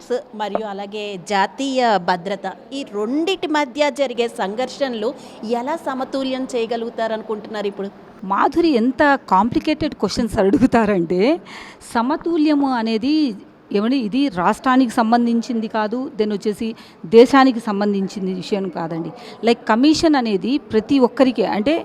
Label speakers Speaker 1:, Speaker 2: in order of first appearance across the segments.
Speaker 1: Rights మరియు అలాగే జాతీయ భద్రత ఈ రెండిటి మధ్య జరిగే సంఘర్షణలు ఎలా సమతుల్యం చేయగలుగుతారనుకుంటున్నారు ఇప్పుడు?
Speaker 2: మాధురి ఎంత కాంప్లికేటెడ్ క్వశ్చన్స్ అడుగుతారంటే, సమతుల్యము అనేది ఏమండి ఇది రాష్ట్రానికి సంబంధించింది కాదు, దెన్ వచ్చేసి దేశానికి సంబంధించింది విషయం కాదండి. లైక్ కమిషన్ అనేది ప్రతి ఒక్కరికి అంటే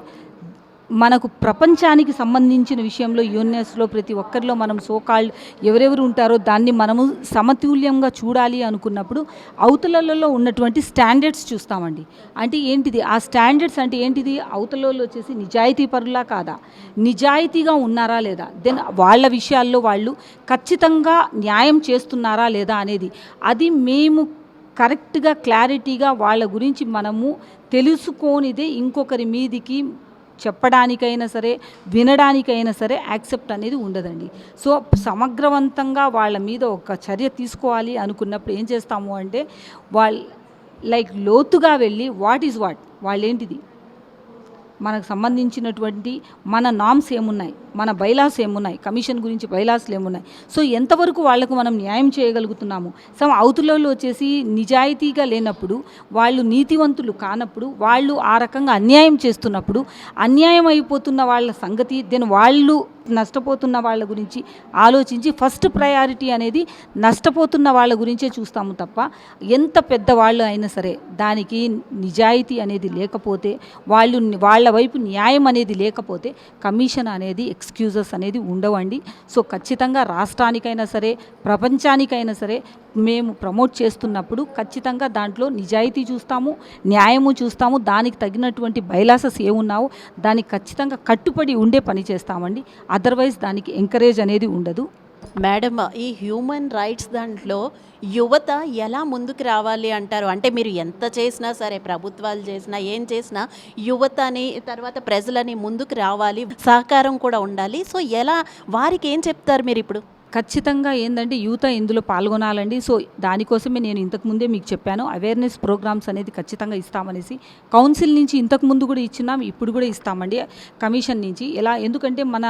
Speaker 2: మనకు ప్రపంచానికి సంబంధించిన విషయంలో యూఎన్ఎస్లో ప్రతి ఒక్కరిలో మనం సోకాల్డ్ ఎవరెవరు ఉంటారో దాన్ని మనము సమతుల్యంగా చూడాలి అనుకున్నప్పుడు అవతలలో ఉన్నటువంటి స్టాండర్డ్స్ చూస్తామండి. అంటే ఏంటిది ఆ స్టాండర్డ్స్ అంటే ఏంటిది, అవతలలో వచ్చేసి నిజాయితీ పరులా కాదా, నిజాయితీగా ఉన్నారా లేదా, దెన్ వాళ్ళ విషయాల్లో వాళ్ళు ఖచ్చితంగా న్యాయం చేస్తున్నారా లేదా అనేది అది మేము కరెక్ట్గా క్లారిటీగా వాళ్ళ గురించి మనము తెలుసుకోనిదే ఇంకొకరి మీదికి చెప్పడానికైనా సరే వినడానికైనా సరే యాక్సెప్ట్ అనేది ఉండదండి. సో సమగ్రవంతంగా వాళ్ళ మీద ఒక చర్య తీసుకోవాలి అనుకున్నప్పుడు ఏం చేస్తాము అంటే లైక్ లోతుగా వెళ్ళి వాట్ ఈజ్ వాట్, వాళ్ళేంటిది, మనకు సంబంధించినటువంటి మన నామ్స్ ఏమున్నాయి, మన బైలాస్ ఏమున్నాయి, కమిషన్ గురించి బైలాస్లు ఏమున్నాయి, సో ఎంతవరకు వాళ్లకు మనం న్యాయం చేయగలుగుతున్నాము. అవతలలో వచ్చేసి నిజాయితీగా లేనప్పుడు, వాళ్ళు నీతివంతులు కానప్పుడు, వాళ్ళు ఆ రకంగా అన్యాయం చేస్తున్నప్పుడు, అన్యాయం అయిపోతున్న వాళ్ళ సంగతి దెన్ వాళ్ళు నష్టపోతున్న వాళ్ళ గురించి ఆలోచించి ఫస్ట్ ప్రయారిటీ అనేది నష్టపోతున్న వాళ్ళ గురించే చూస్తాము తప్ప ఎంత పెద్దవాళ్ళు అయినా సరే దానికి నిజాయితీ అనేది లేకపోతే, వాళ్ళ వైపు న్యాయం అనేది లేకపోతే కమిషన్ అనేది ఎక్స్క్యూజెస్ అనేది ఉండవండి. సో ఖచ్చితంగా రాష్ట్రానికైనా సరే ప్రపంచానికైనా సరే మేము ప్రమోట్ చేస్తున్నప్పుడు ఖచ్చితంగా దాంట్లో నిజాయితీ చూస్తాము, న్యాయము చూస్తాము, దానికి తగినటువంటి బైలాసెస్ ఏమున్నావో దానికి ఖచ్చితంగా కట్టుబడి ఉండే పని చేస్తామండి. అదర్వైజ్ దానికి ఎంకరేజ్ అనేది ఉండదు.
Speaker 1: మేడం, ఈ హ్యూమన్ రైట్స్ దాంట్లో యువత ఎలా ముందుకు రావాలి అంటారు? అంటే మీరు ఎంత చేసినా సరే, ప్రభుత్వాలు చేసినా ఏం చేసినా యువతని తర్వాత ప్రజలని ముందుకు రావాలి, సహకారం కూడా ఉండాలి. సో ఎలా వారికి ఏం చెప్తారు మీరు ఇప్పుడు?
Speaker 2: ఖచ్చితంగా ఏంటంటే యూత్ ఇందులో పాల్గొనాలండి. సో దానికోసమే నేను ఇంతకుముందే మీకు చెప్పాను, అవేర్నెస్ ప్రోగ్రామ్స్ అనేది ఖచ్చితంగా ఇస్తామనేసి. కౌన్సిల్ నుంచి ఇంతకుముందు కూడా ఇచ్చినాం, ఇప్పుడు కూడా ఇస్తామండి కమిషన్ నుంచి. ఎలా, ఎందుకంటే మన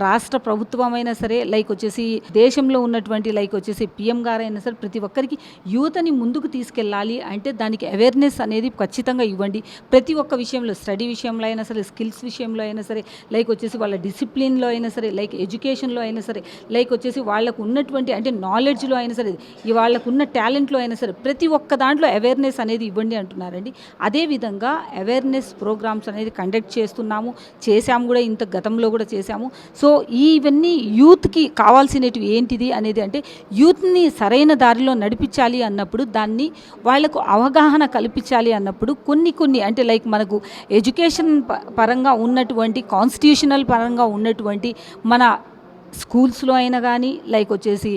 Speaker 2: రాష్ట్ర ప్రభుత్వమైనా సరే లైక్ వచ్చేసి దేశంలో ఉన్నటువంటి లైక్ వచ్చేసి పిఎం గారైనా సరే ప్రతి ఒక్కరికి యూత్ని ముందుకు తీసుకెళ్ళాలి అంటే దానికి అవేర్నెస్ అనేది ఖచ్చితంగా ఇవ్వండి. ప్రతి ఒక్క విషయంలో, స్టడీ విషయంలో అయినా సరే, స్కిల్స్ విషయంలో అయినా సరే, లైక్ వచ్చేసి వాళ్ళ డిసిప్లిన్లో అయినా సరే, లైక్ ఎడ్యుకేషన్లో అయినా సరే, లైక్ వచ్చేసి వాళ్ళకు ఉన్నటువంటి అంటే నాలెడ్జ్లో అయినా సరే, వాళ్ళకున్న టాలెంట్లో అయినా సరే ప్రతి ఒక్క దాంట్లో అవేర్నెస్ అనేది ఇవ్వండి అంటున్నారండి. అదేవిధంగా అవేర్నెస్ ప్రోగ్రామ్స్ అనేది కండక్ట్ చేసాము కూడా, ఇంత గతంలో కూడా చేశాము. సో ఇవన్నీ యూత్కి కావాల్సినవి ఏంటిది అనేది అంటే యూత్ని సరైన దారిలో నడిపించాలి అన్నప్పుడు, దాన్ని వాళ్లకు అవగాహన కల్పించాలి అన్నప్పుడు కొన్ని అంటే లైక్ మనకు ఎడ్యుకేషన్ పరంగా ఉన్నటువంటి కాన్స్టిట్యూషనల్ పరంగా ఉన్నటువంటి మన స్కూల్స్లో అయినా కానీ లైక్ వచ్చేసి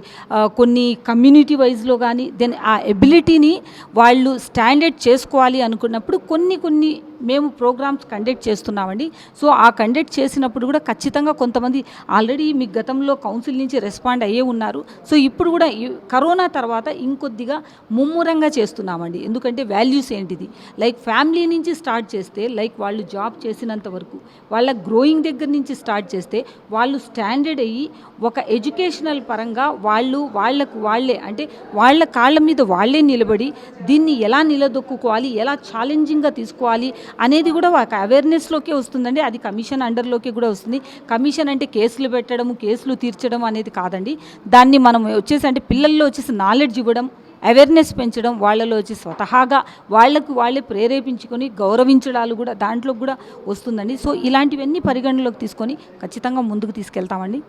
Speaker 2: కొన్ని కమ్యూనిటీ వైజ్లో కానీ దెన్ ఆ ఎబిలిటీని వాళ్ళు స్టాండర్డ్ చేసుకోవాలి అనుకున్నప్పుడు కొన్ని మేము ప్రోగ్రామ్స్ కండక్ట్ చేస్తున్నామండి. సో ఆ కండక్ట్ చేసినప్పుడు కూడా ఖచ్చితంగా కొంతమంది ఆల్రెడీ మీ గతంలో కౌన్సిల్ నుంచి రెస్పాండ్ అయ్యే ఉన్నారు. సో ఇప్పుడు కూడా కరోనా తర్వాత ఇంకొద్దిగా ముమ్మరంగా చేస్తున్నామండి. ఎందుకంటే వాల్యూస్ ఏంటిది, లైక్ ఫ్యామిలీ నుంచి స్టార్ట్ చేస్తే లైక్ వాళ్ళు జాబ్ చేసినంత వరకు వాళ్ళ గ్రోయింగ్ దగ్గర నుంచి స్టార్ట్ చేస్తే వాళ్ళు స్టాండర్డ్ అయ్యి ఒక ఎడ్యుకేషనల్ పరంగా వాళ్ళే అంటే వాళ్ళ కాళ్ళ మీద వాళ్ళే నిలబడి దీన్ని ఎలా నిలదొక్కుకోవాలి, ఎలా ఛాలెంజింగ్గా తీసుకోవాలి అనేది కూడా ఒక అవేర్నెస్లోకే వస్తుందండి. అది కమిషన్ అండర్లోకి కూడా వస్తుంది. కమిషన్ అంటే కేసులు పెట్టడం, కేసులు తీర్చడం అనేది కాదండి. దాన్ని మనం వచ్చేసి అంటే పిల్లల్లో వచ్చేసి నాలెడ్జ్ ఇవ్వడం, అవేర్నెస్ పెంచడం, వాళ్ళలో వచ్చి స్వతహాగా వాళ్ళే ప్రేరేపించుకొని గౌరవించడాలు కూడా దాంట్లో కూడా వస్తుందండి. సో ఇలాంటివన్నీ పరిగణలోకి తీసుకొని ఖచ్చితంగా ముందుకు తీసుకెళ్తామండి.